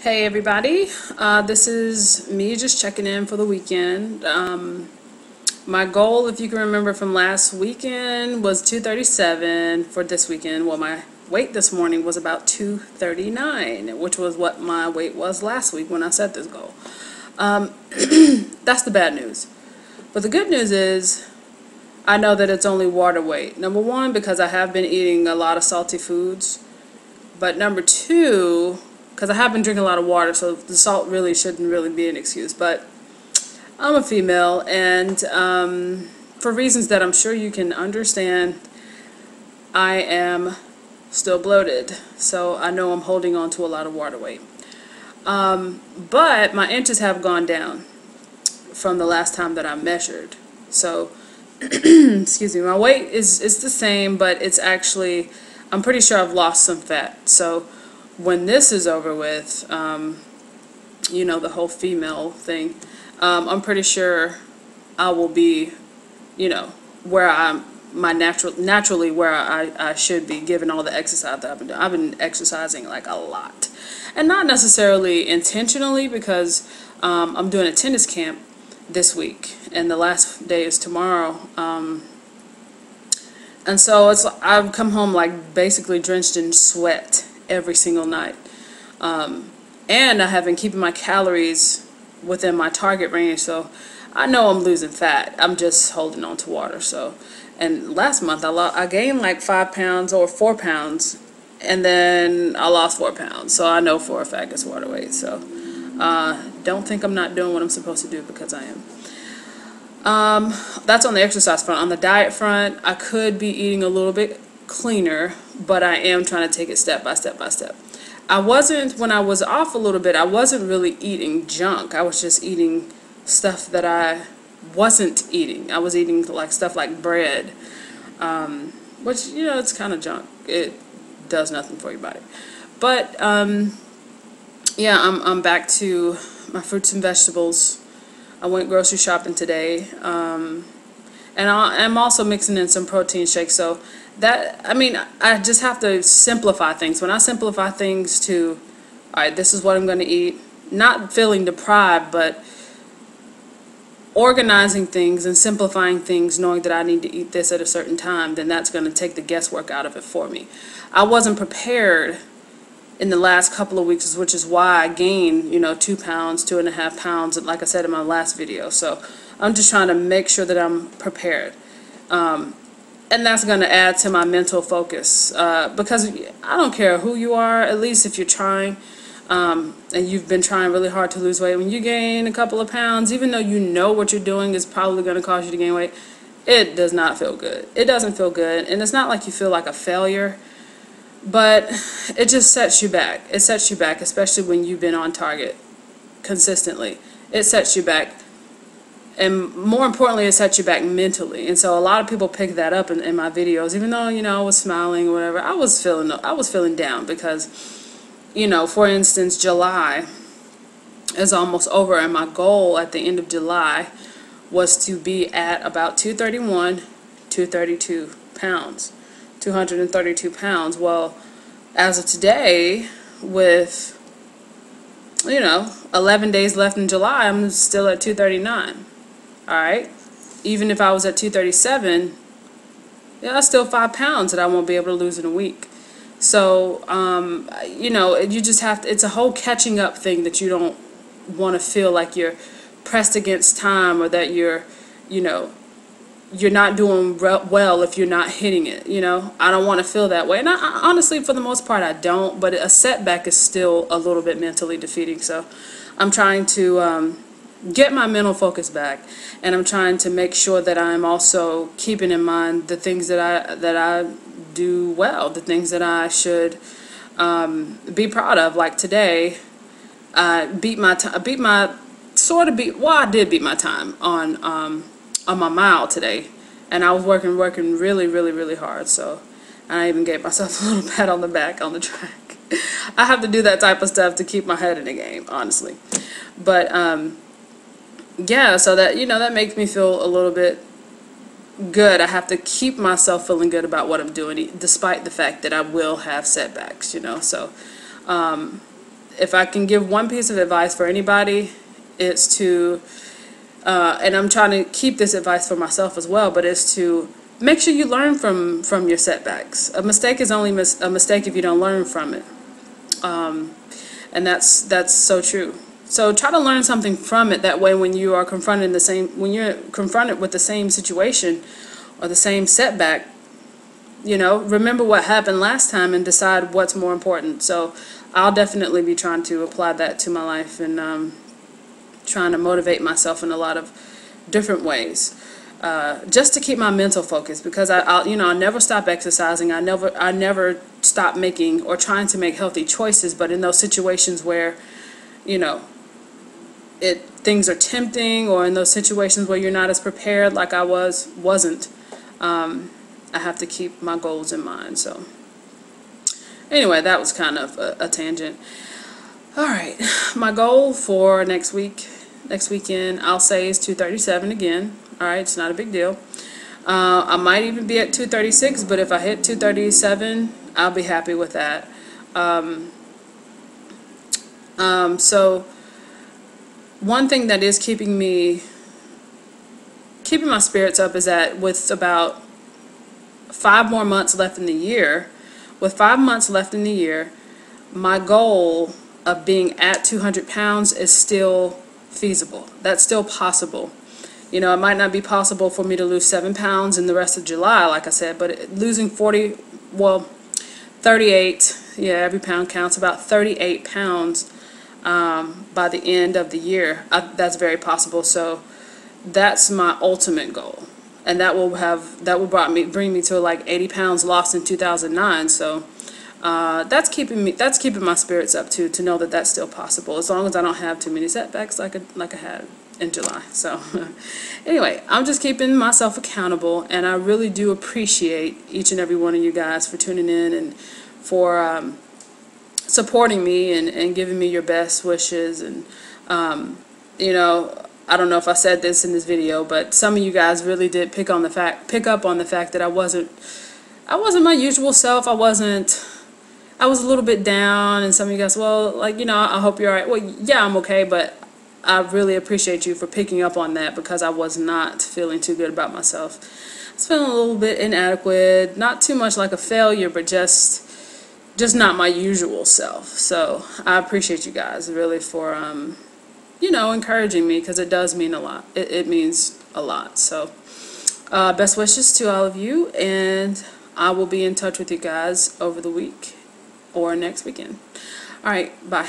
Hey everybody, this is me just checking in for the weekend. My goal, if you can remember from last weekend, was 237 for this weekend. Well, my weight this morning was about 239, which was what my weight was last week when I set this goal. That's the bad news. But the good news is I know that it's only water weight. Number one, because I have been eating a lot of salty foods. But number two, because I have been drinking a lot of water, so the salt really shouldn't really be an excuse. But I'm a female, and for reasons that I'm sure you can understand, I am still bloated. So I know I'm holding on to a lot of water weight. But my inches have gone down from the last time that I measured. So, excuse me, my weight is the same, but it's actually, I'm pretty sure I've lost some fat. So when this is over with, you know, the whole female thing, I'm pretty sure I will be, you know, where I'm naturally where I should be, given all the exercise that I've been doing. I've been exercising like a lot, and not necessarily intentionally, because I'm doing a tennis camp this week, and the last day is tomorrow. And so I've come home like basically drenched in sweat every single night. And I have been keeping my calories within my target range, so I know I'm losing fat. I'm just holding on to water. So, and last month I gained like 5 pounds or 4 pounds, and then I lost 4 pounds. So I know for a fact it's water weight. So don't think I'm not doing what I'm supposed to do, because I am. That's on the exercise front. On the diet front, I could be eating a little bit cleaner, but I am trying to take it step by step by step. When I was off a little bit, I wasn't really eating junk. I was just eating stuff that I wasn't eating. I was eating like stuff like bread, which, you know, it's kind of junk. It does nothing for your body. But yeah, I'm back to my fruits and vegetables. I went grocery shopping today, and I'm also mixing in some protein shakes. So that, I mean, I just have to simplify things. When I simplify things to, all right, this is what I'm going to eat, not feeling deprived, but organizing things and simplifying things, knowing that I need to eat this at a certain time, then that's going to take the guesswork out of it for me. I wasn't prepared in the last couple of weeks, which is why I gained, you know, 2 pounds, 2.5 pounds, like I said in my last video. So I'm just trying to make sure that I'm prepared. And that's going to add to my mental focus, because I don't care who you are, at least if you're trying, and you've been trying really hard to lose weight. When you gain a couple of pounds, even though you know what you're doing is probably going to cause you to gain weight, it does not feel good. It doesn't feel good, and it's not like you feel like a failure, but it just sets you back. It sets you back, especially when you've been on target consistently. It sets you back. And more importantly, it sets you back mentally. And so a lot of people pick that up in my videos. Even though, you know, I was smiling or whatever, I was feeling down, because, you know, for instance, July is almost over, and my goal at the end of July was to be at about 231, 232 pounds, 232 pounds. Well, as of today, with, you know, 11 days left in July, I'm still at 239. Alright, even if I was at 237, yeah, that's still 5 pounds that I won't be able to lose in a week. So, you know, you just have to, it's a whole catching up thing, that you don't want to feel like you're pressed against time, or that you're, you know, you're not doing well if you're not hitting it, you know. I don't want to feel that way. And I honestly, for the most part, I don't, but a setback is still a little bit mentally defeating. So I'm trying to get my mental focus back, and I'm trying to make sure that I'm also keeping in mind the things that I do well, the things that I should be proud of. Like today, I did beat my time on my mile today, and I was working really hard. So I even gave myself a little pat on the back on the track. I have to do that type of stuff to keep my head in the game, honestly. But yeah, so that, you know, that makes me feel a little bit good. I have to keep myself feeling good about what I'm doing, despite the fact that I will have setbacks, you know. So if I can give one piece of advice for anybody, it's to, and I'm trying to keep this advice for myself as well, but it's to make sure you learn from your setbacks. A mistake is only a mistake if you don't learn from it. And that's so true. So try to learn something from it. That way, when you are confronted with the same situation or the same setback, remember what happened last time and decide what's more important. So I'll definitely be trying to apply that to my life, and trying to motivate myself in a lot of different ways, just to keep my mental focus, because I never stop exercising. I never stop making or trying to make healthy choices. But in those situations where things are tempting, or in those situations where you're not as prepared like I wasn't, I have to keep my goals in mind. So anyway, that was kind of a tangent. All right, my goal for next weekend, I'll say, is 237 again. All right, it's not a big deal. I might even be at 236, but if I hit 237, I'll be happy with that. So one thing that is keeping my spirits up is that with about 5 more months left in the year, my goal of being at 200 pounds is still feasible. That's still possible. It might not be possible for me to lose 7 pounds in the rest of July, like I said, but losing 38, every pound counts, about 38 pounds by the end of the year. That's very possible. So that's my ultimate goal, and that will bring me to like 80 pounds lost in 2009. So that's keeping my spirits up too, to know that that's still possible, as long as I don't have too many setbacks like I had in July. So anyway, I'm just keeping myself accountable, and I really do appreciate each and every one of you guys for tuning in and for supporting me and giving me your best wishes. And I don't know if I said this in this video, but some of you guys really did pick up on the fact that I wasn't my usual self. I was a little bit down, and some of you guys, well, I hope you're alright. Well, yeah, I'm okay, but I really appreciate you for picking up on that, because I was not feeling too good about myself. I was feeling a little bit inadequate, not too much like a failure, but just not my usual self. So I appreciate you guys really for encouraging me, because it does mean a lot. It means a lot. So best wishes to all of you, and I will be in touch with you guys over the week or next weekend. All right, bye.